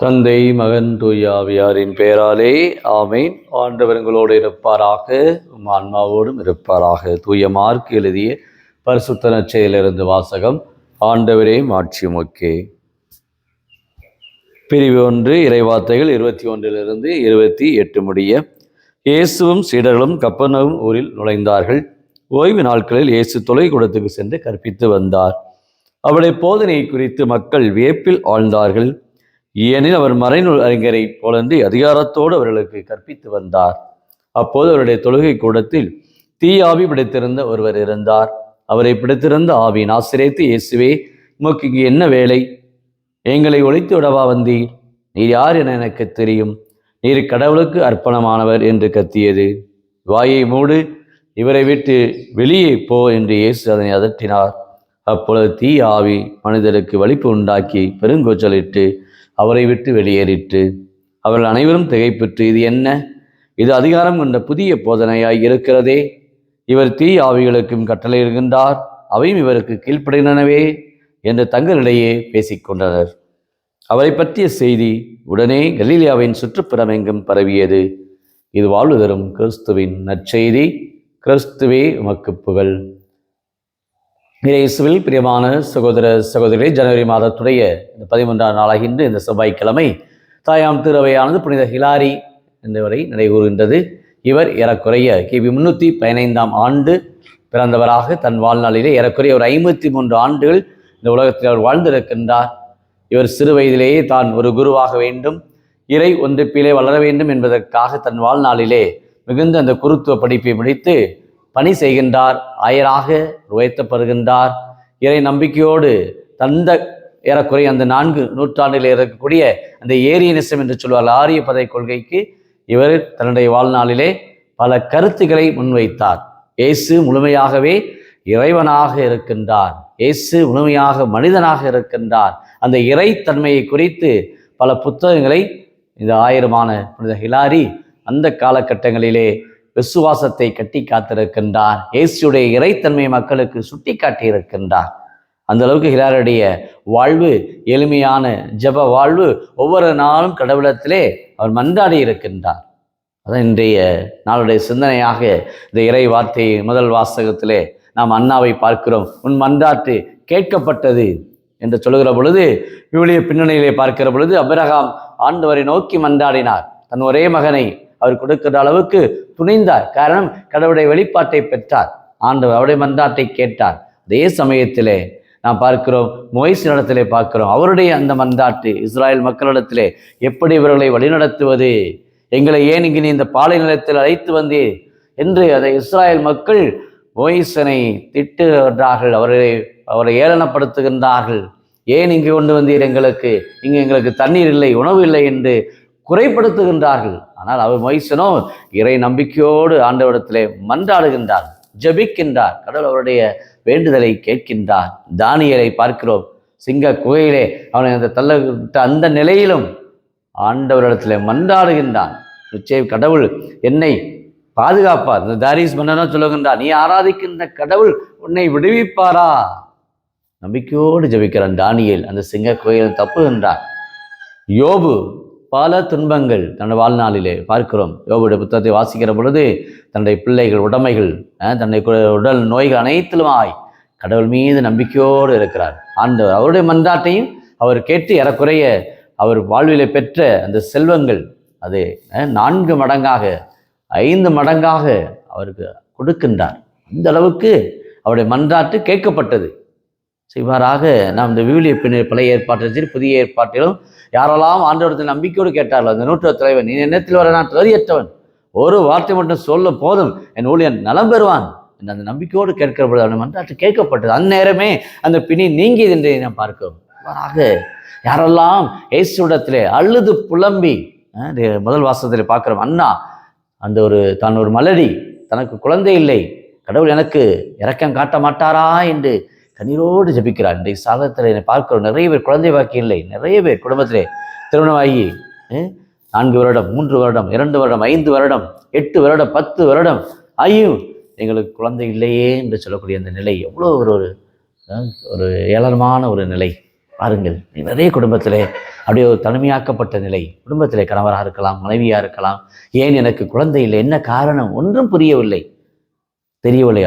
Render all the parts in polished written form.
தந்தை மகன் தூய ஆவியாரின் பெயராலே ஆமேன். ஆண்டவர் உங்களோடு இருப்பாராக, ஆன்மாவோடும் இருப்பாராக. தூய மார்க் எழுதிய பரிசுத்த நற்செய்தியிலிருந்து வாசகம். ஆண்டவரே மாட்சி உமக்கே. பிரிவு 1 இறைவார்த்தைகள் 21 28 முடிய. இயேசுவும் சீடர்களும் கப்பர்நகும் ஊரில் நுழைந்தார்கள். ஓய்வு நாட்களில் இயேசு தொலைக்கூடத்துக்கு சென்று கற்பித்து வந்தார். அவருடைய போதனையை குறித்து மக்கள் வியப்பில் ஆழ்ந்தார்கள். ஏனெனில் அவர் மறைநூல் அறிஞரை போலன்றி அதிகாரத்தோடு அவர்களுக்கு கற்பித்து வந்தார். அப்போது அவருடைய தொழுகை கூடத்தில் தீயாவி பிடித்திருந்த ஒருவர் இருந்தார். அவரை பிடித்திருந்த ஆவி ஆசிரியத்து, இயேசுவே, உமக்கு இங்கு என்ன வேலை? எங்களை ஒழித்து விடவா வந்தீர்? நீர் யார் என எனக்கு தெரியும். நீர் கடவுளுக்கு அர்ப்பணமானவர் என்று கத்தியது. வாயை மூடு, இவரை விட்டு வெளியே போ என்று இயேசு அதனை அதட்டினார். அப்பொழுது தீ ஆவி மனிதருக்கு வலிப்பு உண்டாக்கி பெருங்கூச்சலிட்டு அவரை விட்டு வெளியேறிற்று. அவர்கள் அனைவரும் திகைப்புற்று, இது என்ன? இது அதிகாரம் கொண்ட புதிய போதனையாய் இருக்கிறதே. இவர் தீ ஆவிகளுக்கும் கட்டளையிடுகின்றார், அவையும் இவருக்கு கீழ்ப்படுகின்றனவே என்று தங்களிடையே பேசிக்கொண்டனர். அவரை பற்றிய செய்தி உடனே கலீலியாவின் சுற்றுப்புறம் எங்கும் பரவியது. இது வாழ்வு தரும் கிறிஸ்துவின் நற்செய்தி. கிறிஸ்துவே உமக்கு புகழ். இயேசுவில் பிரியமான சகோதர சகோதரி, ஜனவரி மாதத்துடைய இந்த 13ஆம் நாளாகின்ற இந்த செவ்வாய்க்கிழமை தாயாம் திருவையானது புனித ஹிலாரி என்பவரை நினைவுகின்றது. இவர் ஏறக்குறைய கிபி 315ஆம் ஆண்டு பிறந்தவராக தன் வாழ்நாளிலே ஏறக்குறைய ஒரு 53 ஆண்டுகள் இந்த உலகத்தில் அவர் வாழ்ந்திருக்கின்றார். இவர் சிறு வயதிலேயே தான் ஒரு குருவாக வேண்டும், இறை ஒன்றிப்பிலே வளர வேண்டும் என்பதற்காக தன் வாழ்நாளிலே மிகுந்த அந்த குருத்துவ படிப்பை முடித்து பணி செய்கின்றார். ஆயராக உயர்த்தப்படுகின்றார். இறை நம்பிக்கையோடு தந்த ஏறக்குறைய அந்த 4 நூற்றாண்டில் இருக்கக்கூடிய அந்த ஏரியனிசம் என்று சொல்வார் ஆரிய பதை கொள்கைக்கு இவர் தன்னுடைய வாழ்நாளிலே பல கருத்துக்களை முன்வைத்தார். இயேசு முழுமையாகவே இறைவனாக இருக்கின்றார், இயேசு முழுமையாக மனிதனாக இருக்கின்றார். அந்த இறைத்தன்மையை குறித்து பல புத்தகங்களை இந்த ஆயிரமான புனித ஹிலாரி அந்த காலகட்டங்களிலே விசுவாசத்தை கட்டி காத்திருக்கின்றார். இயேசுடைய இறைத்தன்மை மக்களுக்கு சுட்டி காட்டியிருக்கின்றார். அந்த அளவுக்கு ஹிலாருடைய வாழ்வு எளிமையான ஜப வாழ்வு. ஒவ்வொரு நாளும் கடவுளத்திலே அவர் மன்றாடி இருக்கின்றார். அதான் இன்றைய நாளுடைய சிந்தனையாக இந்த இறை வார்த்தையை முதல் வாசகத்திலே நாம் அன்னாவை பார்க்கிறோம். உன் மன்றாட்டு கேட்கப்பட்டது என்று சொல்லுகிற பொழுது, விவிலிய பின்னணியிலே பார்க்கிற பொழுது அபிரகாம் ஆண்டவரை நோக்கி மன்றாடினார். தன் ஒரே மகனை அவர் கொடுக்கிற அளவுக்கு துணிந்தார். காரணம், கடவுளுடைய வெளிப்பாட்டை பெற்றார். ஆண்டவர் அவருடைய மன்றாட்டை கேட்டார். அதே சமயத்திலே நாம் பார்க்கிறோம், மோய்சினிடத்திலே பார்க்கிறோம், அவருடைய அந்த மன்றாட்டு இஸ்ராயல் மக்களிடத்திலே எப்படி இவர்களை வழிநடத்துவது, எங்களை ஏன் இங்கு நீ இந்த பாலை நிலத்தில் அழைத்து வந்தீர் என்று அதை இஸ்ராயல் மக்கள் மோய்சனை திட்டுகின்றார்கள், அவரை ஏளனப்படுத்துகின்றார்கள். ஏன் இங்கு கொண்டு வந்தீர், எங்களுக்கு தண்ணீர் இல்லை, உணவு இல்லை என்று குறைப்படுத்துகின்றார்கள். ஆனால் அவர் மோய்சனோ இறை நம்பிக்கையோடு ஆண்டவரிடத்திலே மன்றாடுகின்றார், ஜபிக்கின்றார். கடவுள் அவருடைய வேண்டுதலை கேட்கின்றார். தானியேலை பார்க்கிறோம், சிங்க குகையிலே அவனை அந்த தள்ளவிட்ட அந்த நிலையிலும் ஆண்டவரிடத்திலே மன்றாடுகின்றான். நிச்சயம் கடவுள் என்னை பாதுகாப்பார். இந்த தாரிஸ் மன்னனோ சொல்லுகின்றார், நீ ஆராதிக்கின்ற கடவுள் உன்னை விடுவிப்பாரா? நம்பிக்கையோடு ஜபிக்கிறான் தானியேல். அந்த சிங்க குகையில் தப்புகின்றான். யோபு பல துன்பங்கள் தன்னுடைய வாழ்நாளிலே பார்க்கிறோம். யோபுடைய புத்தகத்தை வாசிக்கிற பொழுது தன்னுடைய பிள்ளைகள், உடைமைகள், தன்னுடைய உடல் நோய்கள் அனைத்திலுமாய் கடவுள் மீது நம்பிக்கையோடு இருக்கிறார். ஆண்டவர் அவருடைய மன்றாட்டையும் அவர் கேட்டு ஏறக்குறைய அவர் வாழ்விலே பெற்ற அந்த செல்வங்கள் அது 4 மடங்காக 5 மடங்காக அவருக்கு கொடுக்கின்றார். அந்த அளவுக்கு அவருடைய மன்றாட்டு கேட்கப்பட்டது. இவ்வாறாக நாம் இந்த விவிலிய பின்னர் பழைய ஏற்பாட்டிலும் புதிய ஏற்பாட்டிலும் யாரெல்லாம் ஆண்டவரத்தில் நம்பிக்கையோடு கேட்டார்கள், அந்த நூற்று தலைவன், நீ என்னத்தில் வர நான் தகுதியற்றவன், ஒரு வார்த்தை மட்டும் சொல்ல போதும் என் ஊழியன் நலம் பெறுவான் என்று அந்த நம்பிக்கையோடு கேட்கிற பொழுது அவன் மன்றாட்டு கேட்கப்பட்டது. அந்நேரமே அந்த பிணி நீங்கியது என்று நாம் பார்க்கிறோம். இவ்வாறாக யாரெல்லாம் இயேசுவிடத்திலே அழுது புலம்பி முதல் வாசகத்திலே பார்க்கிறோம், அண்ணா தான் ஒரு மலடி, தனக்கு குழந்தை இல்லை, கடவுள் எனக்கு இரக்கம் காட்ட மாட்டாரா என்று கண்ணீரோடு ஜபிக்கிறார். இன்றைய சாதத்தில் பார்க்கிறோம், நிறைய பேர் குழந்தை பாக்கி இல்லை, நிறைய பேர் குடும்பத்திலே திருமணமாகி 4 வருடம், 3 வருடம், 2 வருடம், 5 வருடம், 8 வருடம், 10 வருடம் ஆகியும் எங்களுக்கு குழந்தை இல்லையே என்று சொல்லக்கூடிய அந்த நிலை எவ்வளோ ஒரு ஏளனமான ஒரு நிலை. பாருங்கள், நிறைய குடும்பத்திலே அப்படியே ஒரு தனிமையாக்கப்பட்ட நிலை. குடும்பத்திலே கணவராக இருக்கலாம், மனைவியாக இருக்கலாம். ஏன் எனக்கு குழந்தை இல்லை, என்ன காரணம், ஒன்றும் தெரியவில்லை.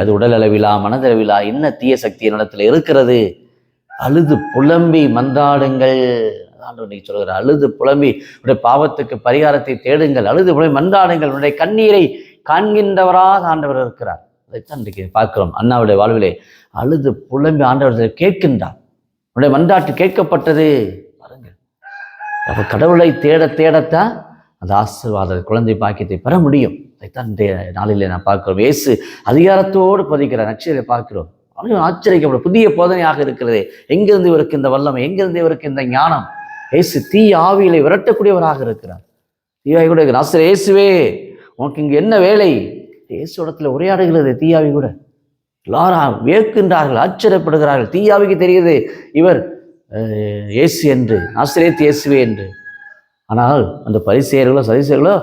அது உடல் அளவிலா மனதளவிலா என்ன தீய சக்தி என்னிடத்தில் இருக்கிறது? அழுது புலம்பி மன்றாடுங்கள். ஆண்டவர் சொல்கிற, அழுது புலம்பி உடைய பாவத்துக்கு பரிகாரத்தை தேடுங்கள், அழுது புலம்பி மன்றாடுங்கள், உன்னுடைய கண்ணீரை காண்கின்றவராக ஆண்டவர் இருக்கிறார். அதைத்தான் இன்றைக்கு பார்க்கிறோம். அண்ணாவுடைய வாழ்விலே அழுது புலம்பி ஆண்டவர் கேட்கின்றார். உன்னுடைய மன்றாட்டு கேட்கப்பட்டது. பாருங்கள், அப்ப கடவுளை தேடத்தான் அந்த ஆசீர்வாத குழந்தை பாக்கியத்தை பெற முடியும். அதைத்தான் இன்றைய நாளிலே நான் பார்க்கிறோம். இயேசு அதிகாரத்தோடு பதிக்கிற நற்செய்தியை பார்க்கிறோம். ஆச்சரிக்கப்படும் புதிய போதனையாக இருக்கிறது. எங்கிருந்து இவருக்கு இந்த வல்லமை, எங்கிருந்து இவருக்கு இந்த ஞானம்? இயேசு தீய ஆவிகளை விரட்டக்கூடியவராக இருக்கிறார். தீயாவி கூட ஆசிரியர், இயேசுவே உனக்கு இங்கு என்ன வேலை? இயேசு இடத்துல உரையாடுகிறது தீயாவி கூட. எல்லாரும் வியக்கின்றார்கள், ஆச்சரியப்படுகிறார்கள். தீயாவிக்கு தெரியுது இவர் இயேசு என்று, ஆசிரியர் இயேசுவே என்று. ஆனால் அந்த பரிசேயர்களோ சதிசேயர்களோ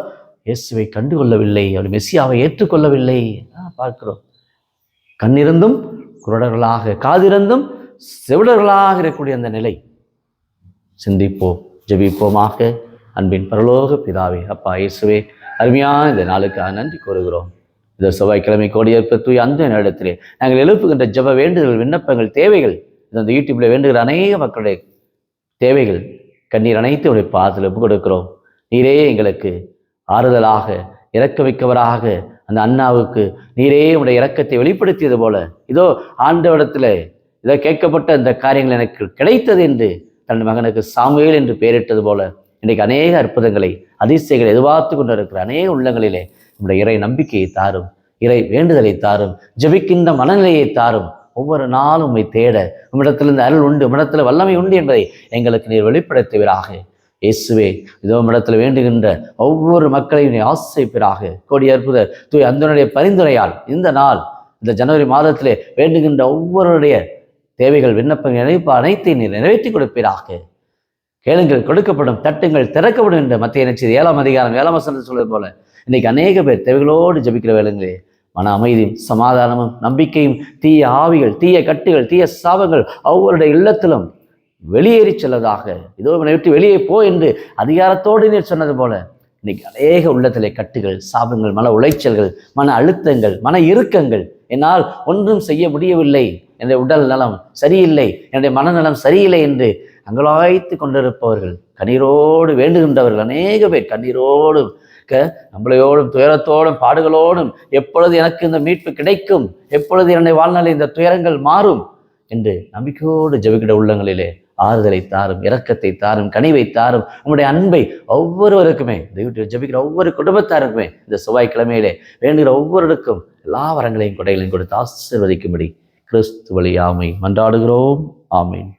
இயேசுவை கண்டுகொள்ளவில்லை, அவர் மெசியாவை ஏற்றுக்கொள்ளவில்லை. பார்க்கிறோம். கண்ணிருந்தும் குருடர்களாக, காதிருந்தும் செவிடர்களாக இருக்கக்கூடிய அந்த நிலை. சிந்திப்போம், ஜெபிப்போமாக. அன்பின் பரலோக பிதாவே, அப்பா இயேசுவே, அருமையான இந்த நாளுக்காக நன்றி கூறுகிறோம். இந்த செவ்வாய்க்கிழமை கோடியேற்ப தூய் அந்த நேரத்திலே நாங்கள் எழுப்புகின்ற ஜெப வேண்டுதல்கள், விண்ணப்பங்கள், தேவைகள், இந்த யூடியூப்ல வேண்டுகிற அநேக மக்களுடைய தேவைகள், கண்ணீர் அனைத்து உடைய பாதத்தில் ஒப்புக் கொடுக்கிறோம். நீரே எங்களுக்கு ஆறுதலாக, இரக்க வைக்கவராக அந்த அண்ணாவுக்கு நீரே உடைய இரக்கத்தை வெளிப்படுத்தியது போல, இதோ ஆண்டவரிடத்துல இதோ கேட்கப்பட்ட இந்த காரியங்கள் எனக்கு கிடைத்தது என்று தன் மகனுக்கு சாமுவேல் என்று பெயரிட்டது போல, இன்றைக்கு அநேக அற்புதங்களை, அதிசயங்களை எதிர்பார்த்து கொண்டு இருக்கிற அநேக உள்ளங்களிலே நம்முடைய இறை நம்பிக்கையை தாரும், இறை வேண்டுதலை தாரும், ஜெபிக்கின்ற மனநிலையை தாரும். ஒவ்வொரு நாளும் உம்மை தேட உம்மிடத்திலிருந்து அருள் உண்டு, உம்மிடத்தில் வல்லமை உண்டு என்பதை எங்களுக்கு நீர் வெளிப்படுத்துவீராக. இயேசுவே, இதோ உம்மிடத்தில் வேண்டுகின்ற ஒவ்வொரு மக்களையும் நீ ஆசைப்பீராக. கோடி அற்புத தூய் அந்தனுடைய பரிந்துரையால் இந்த நாள், இந்த ஜனவரி மாதத்திலே வேண்டுகின்ற ஒவ்வொருடைய தேவைகள், விண்ணப்பங்கள், நினைப்பு அனைத்தையும் நீர் நிறைவேற்றி கொடுப்பீராக. கேளுங்கள் கொடுக்கப்படும், தட்டுங்கள் திறக்கப்படும் என்ற மத்திய நற்செய்தி 7ஆம் அதிகாரம் 7ஆம் வசனத்தில் சொல்வது போல, இன்னைக்கு அநேக பேர் தேவைகளோடு ஜபிக்கிற வேளுங்களே மன அமைதியும் சமாதானமும் நம்பிக்கையும் தீய ஆவிகள், தீய கட்டுகள், தீய சாபங்கள் ஒவ்வொருடைய இல்லத்திலும் வெளியேறி செல்லதாக. இதோ இவனை விட்டு வெளியே போ என்று அதிகாரத்தோடு நீர் சொன்னது போல, இன்னைக்கு அநேக உள்ளத்திலே கட்டுகள், சாபங்கள், மன உளைச்சல்கள், மன அழுத்தங்கள், மன இறுக்கங்கள், என்னால் ஒன்றும் செய்ய முடியவில்லை, என்னுடைய உடல் நலம் சரியில்லை, என்னுடைய மனநலம் சரியில்லை என்று அங்கலாய்த்து கொண்டிருப்பவர்கள், கண்ணீரோடு வேண்டுகின்றவர்கள் அநேக பேர் கண்ணீரோடும் நம்மளையோடும் துயரத்தோடும் பாடுகளோடும் எப்பொழுது எனக்கு இந்த மீட்பு கிடைக்கும், எப்பொழுது என்னுடைய வாழ்நாளில் இந்த துயரங்கள் மாறும் என்று நம்பிக்கையோடு ஜெபிக்கிற உள்ளங்களிலே ஆறுதலை தாரும், இரக்கத்தை தாரும், கனிவை தாரும். உங்களுடைய அன்பை ஒவ்வொருவருக்குமே, ஜெபிக்கிற ஒவ்வொரு குடும்பத்தாருக்குமே இந்த செவ்வாய்க்கிழமையிலே வேண்டுகிற ஒவ்வொருவருக்கும் எல்லா வரங்களையும் கொடைகளையும் கொடுத்து ஆசீர்வதிக்கும்படி கிறிஸ்து வழியாமை மன்றாடுகிறோம். ஆமீன்.